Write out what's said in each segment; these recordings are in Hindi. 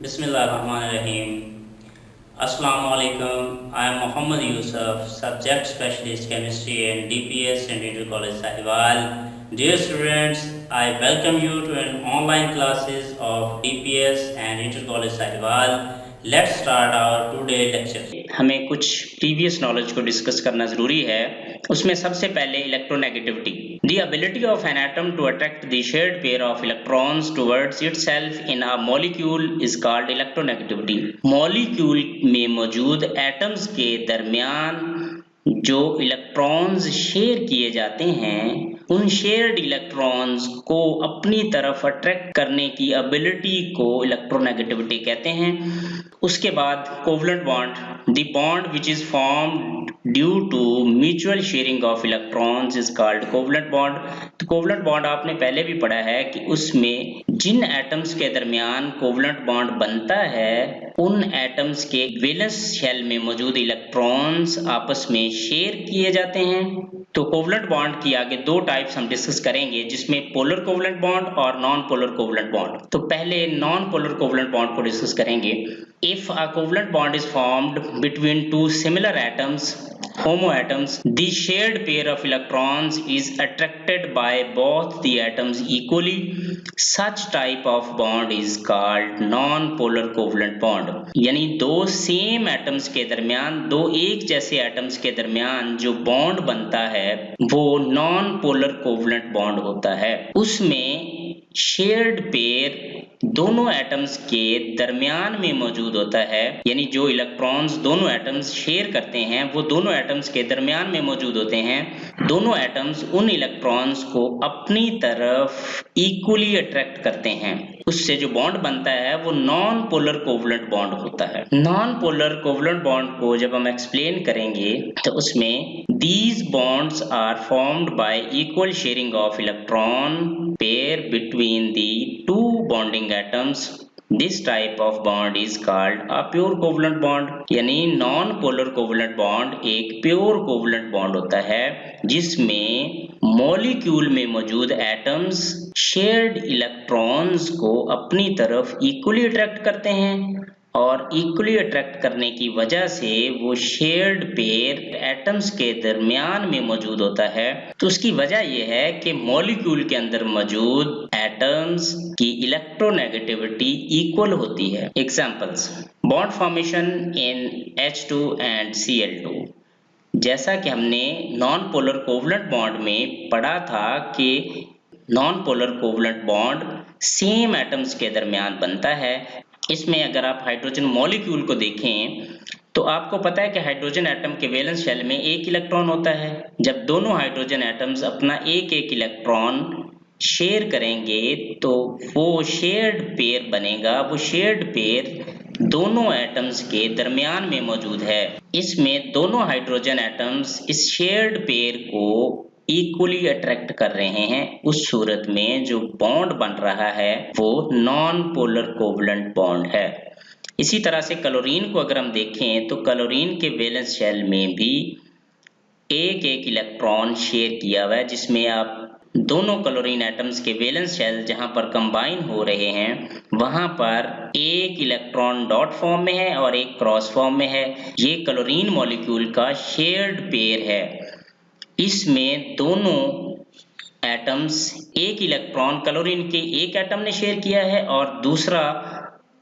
Bismillahirrahmanirrahim. Assalamualaikum. I am Muhammad Yousaf, Subject Specialist Chemistry and DPS and Inter College Sahiwal. Dear students, I welcome you to an online classes of DPS and Inter College Sahiwal. Let's start our today lecture. हमें कुछ प्रीवियस नॉलेज को डिस्कस करना जरूरी है। उसमें सबसे पहले electronegativity. The ability of an atom to attract the shared pair of electrons towards itself in a molecule is called electronegativity. Molecule में मौजूद एटम्स के दरमियान जो इलेक्ट्रॉन्स शेयर किए जाते हैं उन शेयर्ड इलेक्ट्रॉन्स को अपनी तरफ अट्रैक्ट करने की एबिलिटी को इलेक्ट्रोनेगेटिविटी कहते हैं। उसके बाद covalent bond, the bond which is formed due to mutual sharing of electrons is called covalent bond. तो कोवलेंट बॉन्ड आपने पहले भी पढ़ा है कि उसमें जिन एटम्स के दरमियान कोवलेंट बॉन्ड बनता है उन एटम्स के वैलेंस शेल में मौजूद इलेक्ट्रॉन्स आपस में शेयर किए जाते हैं। तो कोवलेंट बॉन्ड की आगे दो टाइप्स हम डिस्कस करेंगे जिसमें पोलर कोवलेंट बॉन्ड और नॉन पोलर कोवलेंट बॉन्ड। तो पहले नॉन पोलर कोवलेंट बॉन्ड को डिस्कस करेंगे। If a covalent bond is formed between two similar atoms, homoatoms, the shared pair of electrons is attracted by both the atoms equally. Such type of bond is called non-polar covalent bond. यानी दो सेम एटम्स के दरमियान, दो एक जैसे एटम्स के दरमियान जो बॉन्ड बनता है वो नॉन पोलर कोवलेंट बॉन्ड होता है। उसमें शेयर्ड पेयर दोनों एटम्स के दरमियान में मौजूद होता है, यानी जो इलेक्ट्रॉन्स दोनों एटम्स शेयर करते हैं वो दोनों एटम्स के दरमियान में मौजूद होते हैं। दोनों एटम्स उन इलेक्ट्रॉन्स को अपनी तरफ इक्वली अट्रैक्ट करते हैं। उससे जो बॉन्ड बनता है वो नॉन पोलर कोवलेंट बॉन्ड होता है। नॉन पोलर कोवलेंट बॉन्ड को जब हम एक्सप्लेन करेंगे तो उसमें these bonds are formed by equal sharing of electron pair between the two bonding atoms. This type of bond is called a pure covalent bond. यानी नॉन पोलर कोवलेंट बॉन्ड एक प्योर कोवलेंट बॉन्ड होता है जिसमें मॉलिक्यूल में मौजूद एटम्स शेयर्ड इलेक्ट्रॉन्स को अपनी तरफ इक्वली अट्रैक्ट करते हैं और इक्वली अट्रैक्ट करने की वजह से वो शेयर्ड पेयर एटम्स के दरमियान में मौजूद होता है। तो उसकी वजह यह है कि मॉलिक्यूल के अंदर मौजूद एटम्स की इलेक्ट्रोनेगेटिविटी इक्वल होती है। Examples, bond formation in H2 and Cl2। जैसा कि हमने नॉन पोलर कोवलेंट बॉन्ड में पढ़ा था कि non polar covalent bond same atoms के दरमियान बनता है। इसमें अगर आप हाइड्रोजन मॉलिक्यूल को देखें तो आपको पता है कि हाइड्रोजन एटम के वैलेंस शेल में एक इलेक्ट्रॉन होता है। जब दोनों हाइड्रोजन एटम्स अपना एक एक इलेक्ट्रॉन शेयर करेंगे तो वो शेयर्ड पेयर बनेगा। वो शेयर्ड पेयर दोनों एटम्स के दरमियान में मौजूद है। इसमें दोनों हाइड्रोजन एटम्स इस शेयर्ड पेयर को इक्वली अट्रैक्ट कर रहे हैं। उस सूरत में जो बॉन्ड बन रहा है वो नॉन पोलर कोवलेंट बॉन्ड है। इसी तरह से क्लोरीन को अगर हम देखें तो क्लोरीन के वैलेंस शेल में भी एक एक इलेक्ट्रॉन शेयर किया हुआ है, जिसमें आप दोनों क्लोरीन एटम्स के वैलेंस शेल जहां पर कंबाइन हो रहे हैं वहां पर एक इलेक्ट्रॉन डॉट फॉर्म में है और एक क्रॉस फॉर्म में है। ये क्लोरीन मॉलिक्यूल का शेयर्ड पेयर है। इसमें दोनों एटम्स एक इलेक्ट्रॉन क्लोरीन के एक एटम ने शेयर किया है और दूसरा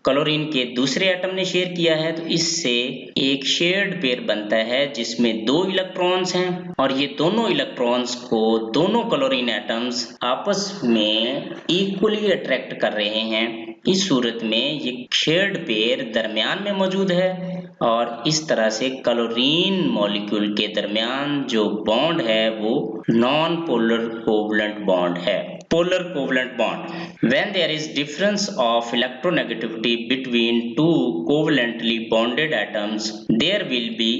क्लोरीन के दूसरे एटम ने शेयर किया है। तो इससे एक शेयर्ड पेयर बनता है जिसमें दो इलेक्ट्रॉन्स हैं और ये दोनों इलेक्ट्रॉन्स को दोनों क्लोरीन एटम्स आपस में इक्वली अट्रैक्ट कर रहे हैं। इस सूरत में ये शेयर्ड पेयर दरमियान में मौजूद है और इस तरह से क्लोरीन मॉलिक्यूल के दरमियान जो बॉन्ड है वो नॉन पोलर कोवलेंट बॉन्ड है। Polar covalent bond, when there is difference of electronegativity between two covalently bonded atoms, there will be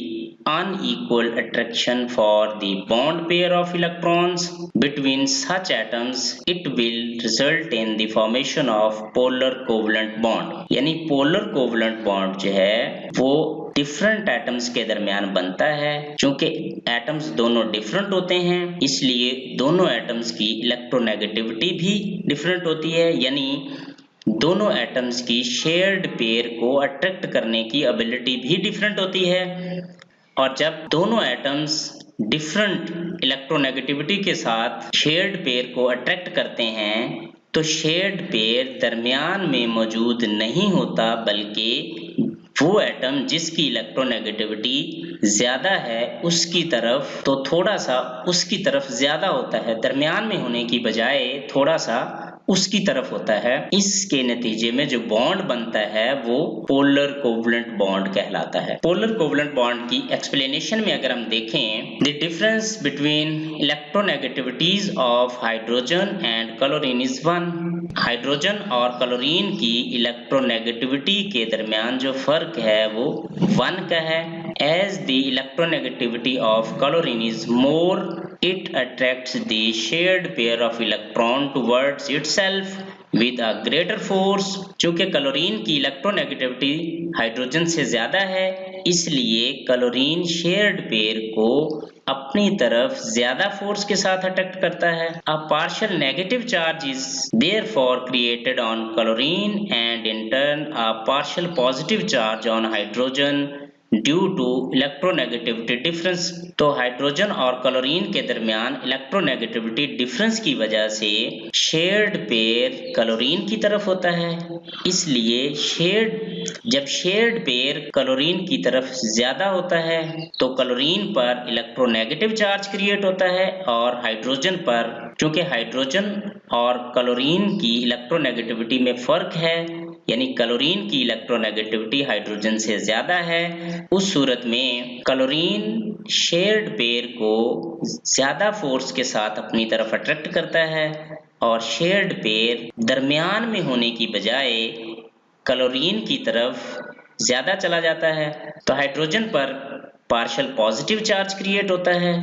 unequal attraction for the bond pair of electrons between such atoms. It will result in the formation of polar covalent bond. यानी polar covalent bond जो है वो डिफरेंट एटम्स के दरमियान बनता है। चूंकि एटम्स दोनों डिफरेंट होते हैं इसलिए दोनों एटम्स की इलेक्ट्रोनेगेटिविटी भी डिफरेंट होती है। यानी दोनों एटम्स की शेयर्ड पेयर को अट्रैक्ट करने की एबिलिटी भी डिफरेंट होती है। और जब दोनों एटम्स डिफरेंट इलेक्ट्रोनेगेटिविटी के साथ शेयर्ड पेयर को अट्रैक्ट करते हैं तो शेयर्ड पेयर दरमियान में मौजूद नहीं होता, बल्कि वो एटम जिसकी इलेक्ट्रोनेगेटिविटी ज्यादा है उसकी तरफ तो थोड़ा सा उसकी तरफ ज्यादा होता है, दरमियान में होने की बजाय थोड़ा सा उसकी तरफ होता है। इसके नतीजे में जो बॉन्ड बनता है वो पोलर कोवलेंट बॉन्ड कहलाता है। पोलर कोवलेंट बॉन्ड की एक्सप्लेनेशन में अगर हम देखें, the difference between electronegativities of hydrogen and chlorine is 1। Hydrogen और क्लोरीन की इलेक्ट्रोनेगेटिविटी के दरमियान जो फर्क है वो 1 का है। As the electronegativity of chlorine is more, it attracts the shared pair of electron towards itself with a greater force। चूंकि क्लोरीन की इलेक्ट्रोनेगेटिविटी हाइड्रोजन से ज्यादा है, इसलिए क्लोरीन शेयर्ड पेयर को अपनी तरफ ज्यादा फोर्स के साथ अट्रैक्ट करता है। A partial negative charge is therefore created on chlorine and in turn a partial positive charge on hydrogen due to electronegativity difference. तो हाइड्रोजन और क्लोरीन के दरमियान इलेक्ट्रोनेगेटिविटी डिफरेंस की वजह से शेयर्ड पेयर क्लोरीन की तरफ होता है। इसलिए जब शेयर्ड पेयर क्लोरीन की तरफ ज्यादा होता है तो क्लोरीन पर इलेक्ट्रोनेगेटिव चार्ज क्रिएट होता है, और हाइड्रोजन पर, क्योंकि हाइड्रोजन और क्लोरीन की इलेक्ट्रोनेगेटिविटी में फर्क है, यानी क्लोरीन की इलेक्ट्रोनेगेटिविटी हाइड्रोजन से ज्यादा है, उस सूरत में क्लोरीन शेयर्ड पेयर को ज्यादा फोर्स के साथ अपनी तरफ अट्रैक्ट करता है और शेयर्ड पेयर दरमियान में होने की बजाय क्लोरीन की तरफ ज्यादा चला जाता है। तो हाइड्रोजन पर पार्शियल पॉजिटिव चार्ज क्रिएट होता है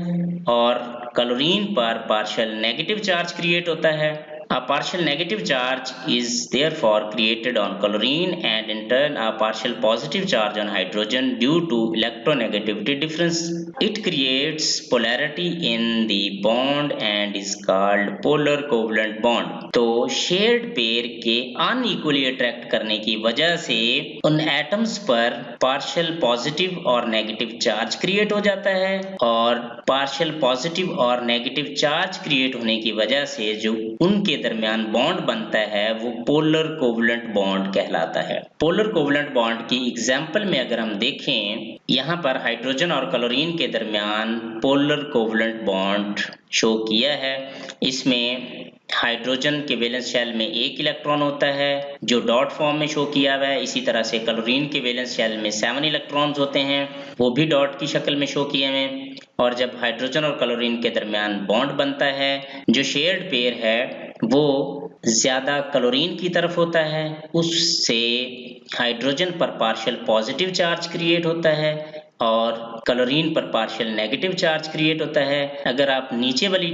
और क्लोरीन पर पार्शियल नेगेटिव चार्ज क्रिएट होता है। A partial negative charge is therefore created on chlorine and in turn a partial positive charge on hydrogen due to electronegativity difference. It creates polarity in the bond and is called polar covalent bond. तो शेयर्ड पेयर के अनइक्वली अट्रैक्ट करने की वजह से उन एटम्स पर पार्शियल पॉजिटिव और नेगेटिव चार्ज क्रिएट हो जाता है, और पार्शियल पॉजिटिव और नेगेटिव चार्ज क्रिएट होने की वजह से जो उनके दरमियान बॉन्ड बनता है वो पोलर कोवलेंट बॉन्ड कहलाता है। पोलर कोवलेंट बॉन्ड की एग्जांपल में अगर हम देखें, यहाँ पर हाइड्रोजन और क्लोरीन के दरमियान पोलर कोवलेंट बॉन्ड शो किया है। इसमें हाइड्रोजन के वैलेंस शेल में एक इलेक्ट्रॉन होता है जो डॉट फॉर्म में शो किया हुआ है। इसी तरह से क्लोरीन के वैलेंस शेल में 7 इलेक्ट्रॉन्स होते हैं, वो भी डॉट की शक्ल में शो किए हुए हैं। और जब हाइड्रोजन और क्लोरीन के दरमियान बॉन्ड बनता है, जो शेयर्ड पेयर है वो ज्यादा क्लोरीन की तरफ होता है, उससे हाइड्रोजन पर पार्शियल पॉजिटिव चार्ज क्रिएट होता है और क्लोरीन पर पार्शियल नेगेटिव चार्ज क्रिएट होता है। अगर आप नीचे वाली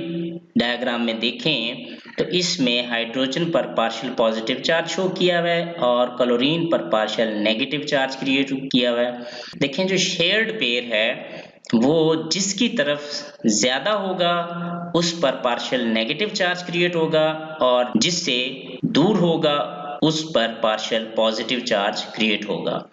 डायग्राम में देखें तो इसमें हाइड्रोजन पर पार्शियल पॉजिटिव चार्ज शो किया हुआ है और क्लोरीन पर पार्शियल नेगेटिव चार्ज क्रिएट किया हुआ है। देखें जो शेयर्ड पेयर है वो जिसकी तरफ ज्यादा होगा उस पर पार्शियल नेगेटिव चार्ज क्रिएट होगा, और जिससे दूर होगा उस पर पार्शियल पॉजिटिव चार्ज क्रिएट होगा।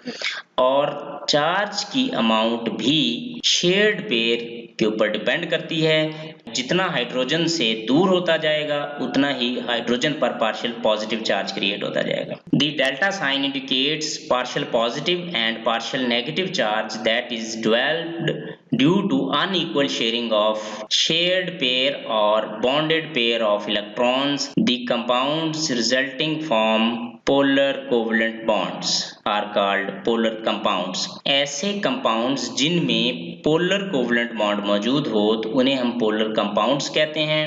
और चार्ज की अमाउंट भी शेयर्ड पेयर के ऊपर डिपेंड करती है। जितना हाइड्रोजन से दूर होता जाएगा उतना ही हाइड्रोजन पर पार्शियल पॉजिटिव चार्ज क्रिएट होता जाएगा। The delta sign indicates partial positive and partial negative charge that is developed due to unequal sharing of shared pair or bonded pair of electrons. The compounds resulting from polar covalent bonds are called polar compounds. ऐसे compounds जिनमें polar covalent bond मौजूद हो तो उन्हें हम polar compounds कहते हैं।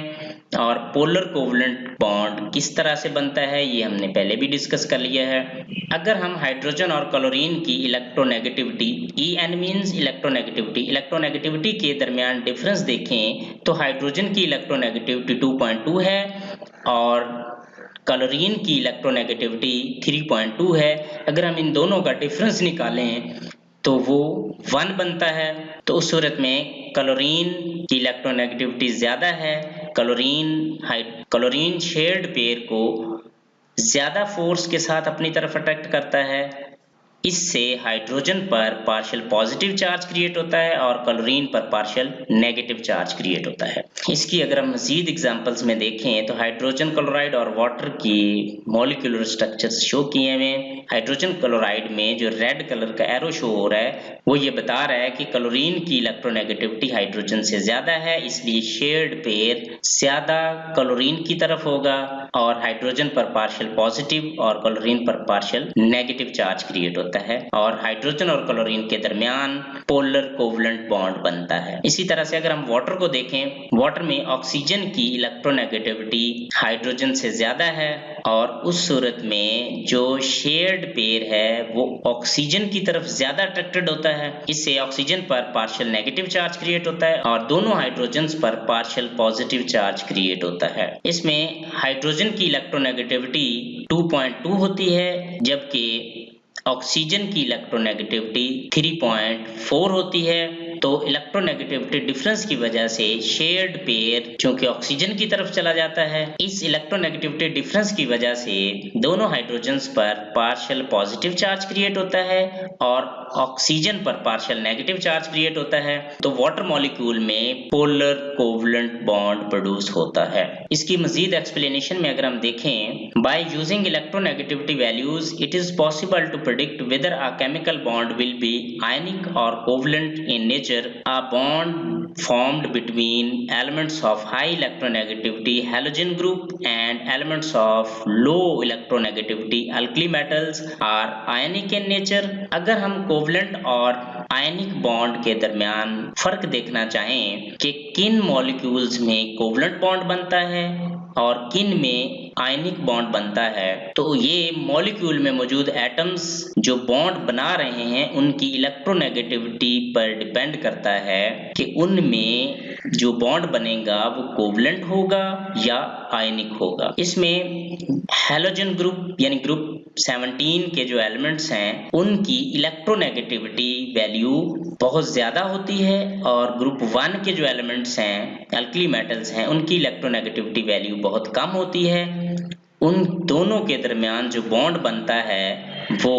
और पोलर कोवलेंट बॉन्ड किस तरह से बनता है ये हमने पहले भी डिस्कस कर लिया है। अगर हम हाइड्रोजन और क्लोरीन की इलेक्ट्रोनेगेटिविटी, En मींस इलेक्ट्रोनेगेटिविटी के दरमियान डिफरेंस देखें तो हाइड्रोजन की इलेक्ट्रोनेगेटिविटी 2.2 है और क्लोरीन की इलेक्ट्रोनेगेटिविटी 3.2 है। अगर हम इन दोनों का डिफरेंस निकालें तो वो 1 बनता है। तो उस सूरत में क्लोरीन की इलेक्ट्रोनेगेटिविटी ज्यादा है। क्लोरीन शेयर्ड पेयर को ज्यादा फोर्स के साथ अपनी तरफ अट्रैक्ट करता है। इससे हाइड्रोजन पर पार्शियल पॉजिटिव चार्ज क्रिएट होता है और क्लोरीन पर पार्शियल नेगेटिव चार्ज क्रिएट होता है। इसकी अगर हम मजीद एग्जांपल्स में देखें तो हाइड्रोजन क्लोराइड और वाटर की मॉलिक्यूलर स्ट्रक्चर्स शो किए हुए। हाइड्रोजन क्लोराइड में जो रेड कलर का एरो शो हो रहा है वो ये बता रहा है कि क्लोरीन की इलेक्ट्रोनेगेटिविटी हाइड्रोजन से ज्यादा है, इसलिए शेयर्ड पेयर ज्यादा क्लोरीन की तरफ होगा और हाइड्रोजन पर पार्शियल पॉजिटिव और क्लोरीन पर पार्शियल नेगेटिव चार्ज क्रिएट होता है और हाइड्रोजन और क्लोरीन के दरमियान पोलर कोवलेंट बॉन्ड बनता है। इसी तरह से अगर हम वाटर को देखें, वाटर में ऑक्सीजन की इलेक्ट्रोनेगेटिविटी हाइड्रोजन से ज्यादा है और उस सूरत में जो शेयर्ड पेयर है वो ऑक्सीजन की तरफ ज्यादा अट्रैक्टेड होता है। इससे ऑक्सीजन पर पार्शियल नेगेटिव चार्ज क्रिएट होता है और दोनों हाइड्रोजन्स पर पार्शियल पॉजिटिव चार्ज क्रिएट होता है। इसमें हाइड्रोजन की इलेक्ट्रोनेगेटिविटी 2.2 होती है जबकि ऑक्सीजन की इलेक्ट्रोनेगेटिविटी 3.4 होती है। तो इलेक्ट्रोनेगेटिविटी डिफरेंस की वजह से शेयर्ड पेयर चूंकि ऑक्सीजन की तरफ चला जाता है, इस इलेक्ट्रोनेगेटिविटी डिफरेंस की वजह से दोनों हाइड्रोजन्स पर पार्शियल पॉजिटिव चार्ज क्रिएट होता है और ऑक्सीजन पर पार्शियल नेगेटिव चार्ज क्रिएट होता है। तो वाटर मॉलिक्यूल में पोलर कोवलेंट बॉन्ड प्रोड्यूस होता है। इसकी मजीद एक्सप्लेनेशन में अगर हम देखें, by using electronegativity values it is possible to predict whether a chemical bond will be ionic or covalent in nature. A bond formed between elements of high electronegativity halogen group and elements of low electronegativity alkali metals are ionic in nature. अगर हम कोवलेंट और आयनिक बॉन्ड के दरमियान फर्क देखना चाहें कि किन मॉलिक्यूल्स में कोवलेंट बॉन्ड बनता है और किन में आयनिक बॉन्ड बनता है, तो ये मॉलिक्यूल में मौजूद एटम्स जो बॉन्ड बना रहे हैं उनकी इलेक्ट्रोनेगेटिविटी पर डिपेंड करता है कि उनमें जो बॉन्ड बनेगा वो कोवलेंट होगा या आयनिक होगा। इसमें हैलोजन ग्रुप यानी ग्रुप 17 के जो एलिमेंट्स हैं उनकी इलेक्ट्रोनेगेटिविटी वैल्यू बहुत ज्यादा होती है और ग्रुप 1 के जो एलिमेंट्स हैं अल्कली मेटल्स हैं उनकी इलेक्ट्रोनेगेटिविटी वैल्यू बहुत कम होती है। उन दोनों के दरमियान जो बॉन्ड बनता है वो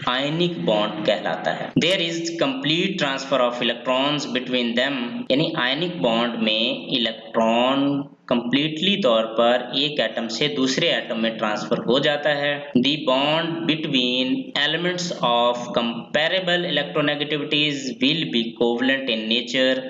आयनिक बॉन्ड कहलाता है। There is complete transfer of electrons between them, यानी आयनिक बॉन्ड में इलेक्ट्रॉन कंप्लीटली तौर पर एक एटम से दूसरे एटम में ट्रांसफर हो जाता है। The bond between elements of comparable electronegativities will be covalent in nature.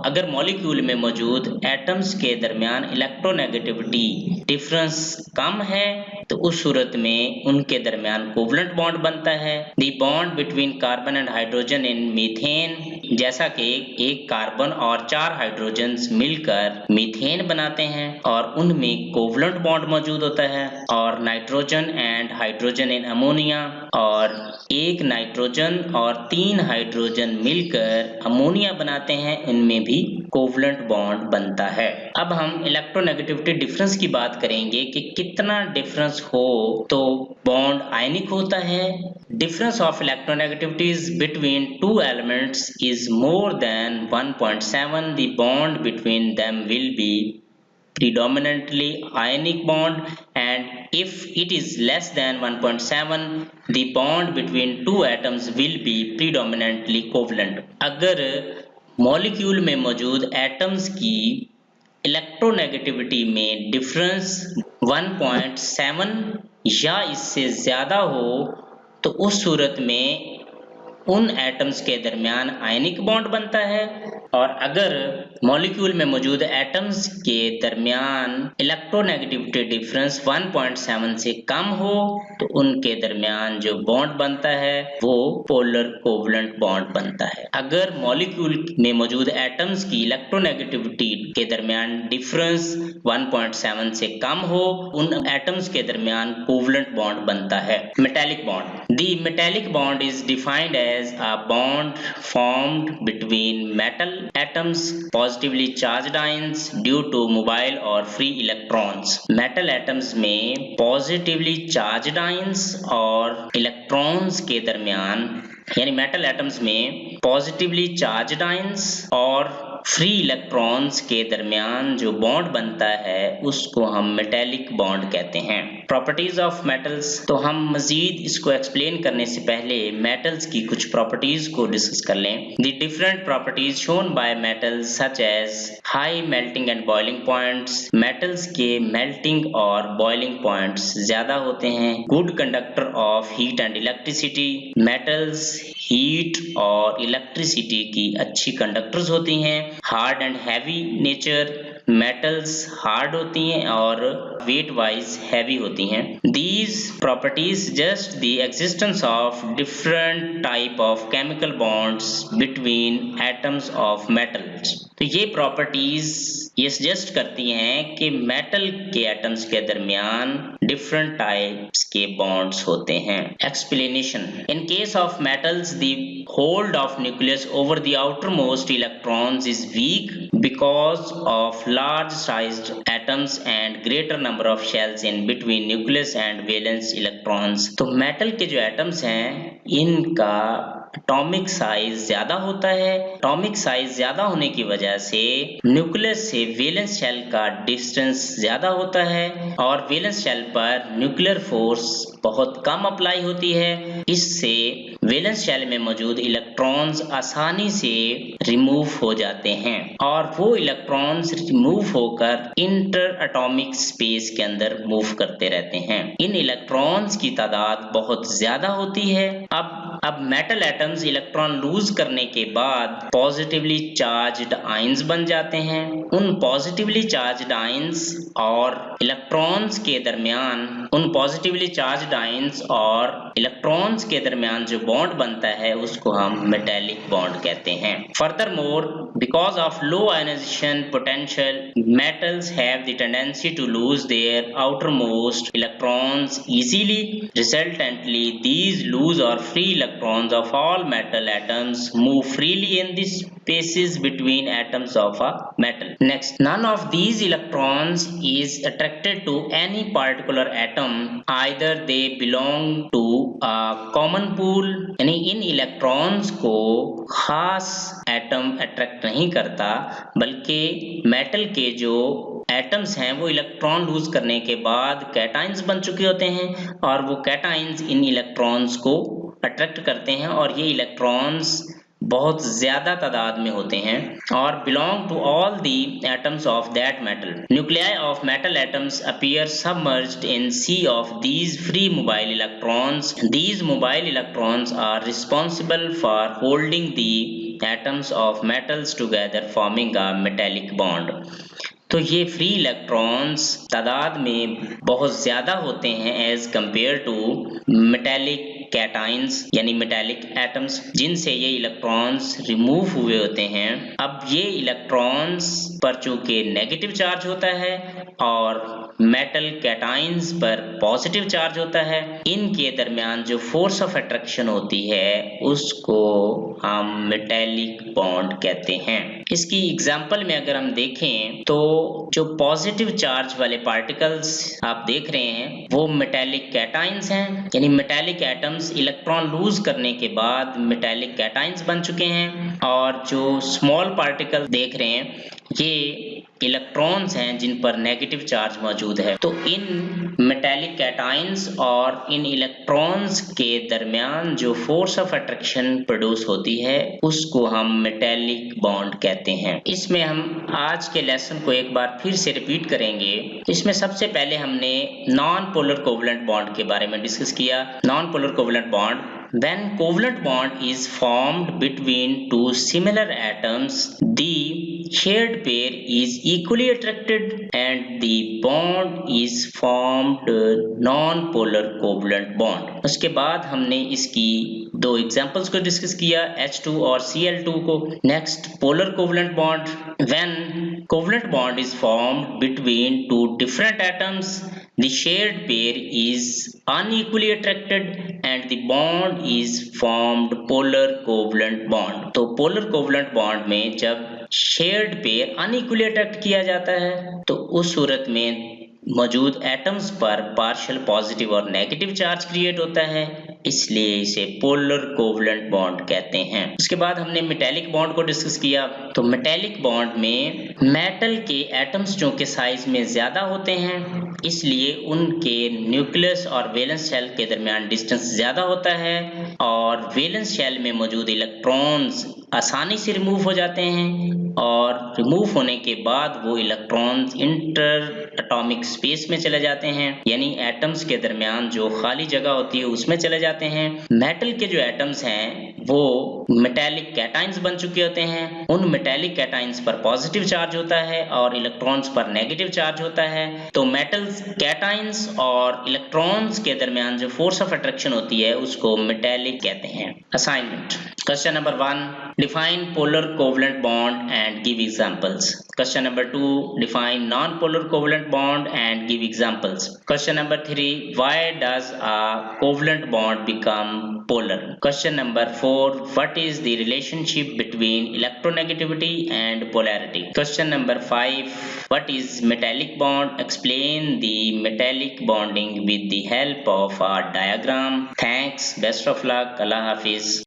अगर मॉलिक्यूल में मौजूद एटम्स के दरमियान इलेक्ट्रोनेगेटिविटी डिफरेंस कम है तो उस सूरत में उनके दरमियान कोवलेंट बॉन्ड बनता है। The bond between carbon and hydrogen in methane, जैसा कि एक कार्बन और 4 हाइड्रोजन मिलकर मीथेन बनाते हैं और उनमें कोवलेंट बॉन्ड मौजूद होता है। और nitrogen and hydrogen in ammonia, और एक नाइट्रोजन और 3 हाइड्रोजन मिलकर अमोनिया बनाते हैं, इनमें भी कोवलेंट बॉन्ड बनता है। अब हम इलेक्ट्रोनेगेटिविटी डिफरेंस की बात करेंगे कि कितना डिफरेंस हो तो बॉन्ड आयनिक होता है। Difference of electronegativities between two elements is more than 1.7, the bond between them will be predominantly ionic bond, and if it is less than 1.7 the bond between two atoms will be predominantly covalent. अगर मॉलिक्यूल में मौजूद एटम्स की इलेक्ट्रोनेगेटिविटी में डिफरेंस 1.7 या इससे ज्यादा हो तो उस सूरत में उन एटम्स के दरमियान आयनिक बॉन्ड बनता है। और अगर मॉलिक्यूल में मौजूद एटम्स के दरमियान इलेक्ट्रोनेगेटिविटी डिफरेंस 1.7 से कम हो तो उनके दरमियान जो बॉन्ड बनता है वो पोलर कोवलेंट बॉन्ड बनता है। अगर मॉलिक्यूल में मौजूद एटम्स की इलेक्ट्रोनेगेटिविटी के दरमियान डिफरेंस 1.7 से कम हो, उन एटम्स के दरमियान कोवलेंट बॉन्ड बनता है। Metallic bond, the metallic bond is defined as a bond formed between metal atoms positively charged ions due to mobile or free electrons. metal atoms में positively charged ions और electrons के दरमियान, यानी मेटल एटम्स में पॉजिटिवली चार्ज्ड आयंस और फ्री इलेक्ट्रॉन्स के दरमियान जो बॉन्ड बनता है उसको हम मेटेलिक बॉन्ड कहते हैं। प्रॉपर्टीज ऑफ मेटल्स, तो हम मजीद इसको एक्सप्लेन करने से पहले मेटल्स की कुछ प्रॉपर्टीज को डिस्कस कर लें। The different properties shown by metals such as high melting and boiling points, metals के मेल्टिंग और बॉइलिंग पॉइंट्स ज्यादा होते हैं। Good conductor of heat and electricity, metals heat और इलेक्ट्रिसिटी की अच्छी कंडक्टर्स होती हैं। Hard and heavy nature, metals hard होती हैं और वेट वाइज हैवी होती हैं। These properties just the existence of different type of chemical bonds between atoms of metals। तो ये प्रॉपर्टीज ये सजेस्ट करती हैं कि मेटल के एटम्स के दरमियान डिफरेंट टाइप्स के बॉन्ड्स होते हैं। Explanation, in case of metals the hold of nucleus over the outermost electrons is weak because of large sized atoms and greater number of shells in between nucleus and valence electrons। तो मेटल के जो एटम्स हैं इनका एटॉमिक साइज ज्यादा होता है। एटॉमिक साइज ज्यादा होने की वजह से न्यूक्लियस से वैलेंस शेल का डिस्टेंस ज्यादा होता है और वैलेंस शेल पर न्यूक्लियर फोर्स बहुत कम अप्लाई होती है। इससे वैलेंस शेल में मौजूद इलेक्ट्रॉन्स आसानी से रिमूव हो जाते हैं और वो इलेक्ट्रॉन्स रिमूव होकर इंटर एटॉमिक स्पेस के अंदर मूव करते रहते हैं। इन इलेक्ट्रॉन्स की तादाद बहुत ज्यादा होती है। अब मेटल एटम्स इलेक्ट्रॉन लूज करने के बाद पॉजिटिवली चार्ज्ड आयंस बन जाते हैं। उन पॉजिटिवली चार्ज्ड आयंस और इलेक्ट्रॉन्स के दरमियान जो बॉन्ड बनता है उसको हम मेटेलिक बॉन्ड कहते हैं। Furthermore, because of low ionization potential, metals have the tendency to lose their outermost electrons easily. Resultantly, these loose or free electrons of all metal atoms move freely in the spaces between atoms of a metal. Next, none of these electrons is attracted to any particular atom, either they belong to a common pool, यानी इन इलेक्ट्रॉन्स को खास एटम अट्रैक्ट नहीं करता, बल्कि मेटल के जो एटम्स हैं वो इलेक्ट्रॉन लूज करने के बाद कैटाइंस बन चुके होते हैं और वो कैटाइंस इन इलेक्ट्रॉन्स को अट्रैक्ट करते हैं और ये इलेक्ट्रॉन्स बहुत ज्यादा तादाद में होते हैं और belong to all the atoms of that metal. Nuclei of metal atoms appear submerged in sea of these free mobile electrons. These mobile electrons are responsible for holding the atoms of metals together forming a metallic bond. तो ये फ्री इलेक्ट्रॉन्स तादाद में बहुत ज्यादा होते हैं as compare to metallic cations यानी मेटेलिक एटम्स, जिनसे ये इलेक्ट्रॉन्स रिमूव हुए होते हैं। अब ये इलेक्ट्रॉन्स पर चूंकि नेगेटिव चार्ज होता है और मेटल कैटाइंस पर पॉजिटिव चार्ज होता है, इनके दरमियान जो फोर्स ऑफ अट्रैक्शन होती है उसको हम मेटेलिक बॉन्ड कहते हैं। इसकी एग्जांपल में अगर हम देखें तो जो पॉजिटिव चार्ज वाले पार्टिकल्स आप देख रहे हैं वो मेटेलिक कैटाइंस हैं, यानी मेटेलिक एटम्स इलेक्ट्रॉन लूज करने के बाद मेटेलिक कैटाइंस बन चुके हैं और जो स्मॉल पार्टिकल देख रहे हैं ये इलेक्ट्रॉन्स हैं जिन पर नेगेटिव चार्ज मौजूद है। तो इन मेटेलिक कैटाइंस और इन इलेक्ट्रॉन्स के दरमियान जो फोर्स ऑफ अट्रैक्शन प्रोड्यूस होती है उसको हम मेटेलिक बॉन्ड कहते हैं। इसमें हम आज के लेसन को एक बार फिर से रिपीट करेंगे। इसमें सबसे पहले हमने नॉन पोलर कोवलेंट बॉन्ड के बारे में डिस्कस किया। Non polar covalent bond, when covalent bond is formed between two similar atoms, the shared pair is equally attracted and the bond is formed non-polar covalent bond। उसके बाद हमने इसकी दो एग्जांपल्स को डिस्कस किया, H2 और Cl2 को। Next, polar covalent bond, when covalent bond is formed between two different atoms, the shared pair is unequally attracted and the bond is formed polar covalent bond। तो polar covalent bond में जब shared pair unequally attract किया जाता है तो उस सूरत में मौजूद एटम्स पर पार्शियल पॉजिटिव और नेगेटिव चार्ज क्रिएट होता है इसलिए इसे पोलर कोवलेंट बॉन्ड कहते हैं। उसके बाद हमने मेटेलिक बॉन्ड को डिस्कस किया। तो मेटेलिक बॉन्ड में मेटल के एटम्स जो के साइज में ज्यादा होते हैं, इसलिए उनके न्यूक्लियस और वैलेंस शेल के दरमियान डिस्टेंस ज्यादा होता है और वैलेंस शेल में मौजूद इलेक्ट्रॉन्स आसानी से रिमूव हो जाते हैं और रिमूव होने के बाद वो इलेक्ट्रॉन्स इंटर एटॉमिक स्पेस में चले जाते हैं, यानी एटम्स के दरमियान जो खाली जगह होती है उसमें चले जाते हैं। मेटल के जो एटम्स हैं वो मेटेलिक कैटाइंस बन चुके होते हैं। उन मेटेलिक कैटाइंस पर पॉजिटिव चार्ज होता है और इलेक्ट्रॉन्स पर नेगेटिव चार्ज होता है। तो मेटल्स कैटाइंस और इलेक्ट्रॉन्स के दरमियान जो फोर्स ऑफ अट्रैक्शन होती है उसको मेटेलिक कहते हैं। Assignment question number 1, define polar covalent bond and give examples. Question number 2, define non-polar covalent bond and give examples. Question number 3, why does a covalent bond become polar? Question number 4, what is the relationship between electronegativity and polarity? Question number 5, what is metallic bond? Explain the metallic bonding with the help of a diagram. Thanks, best of luck, Allah Hafiz.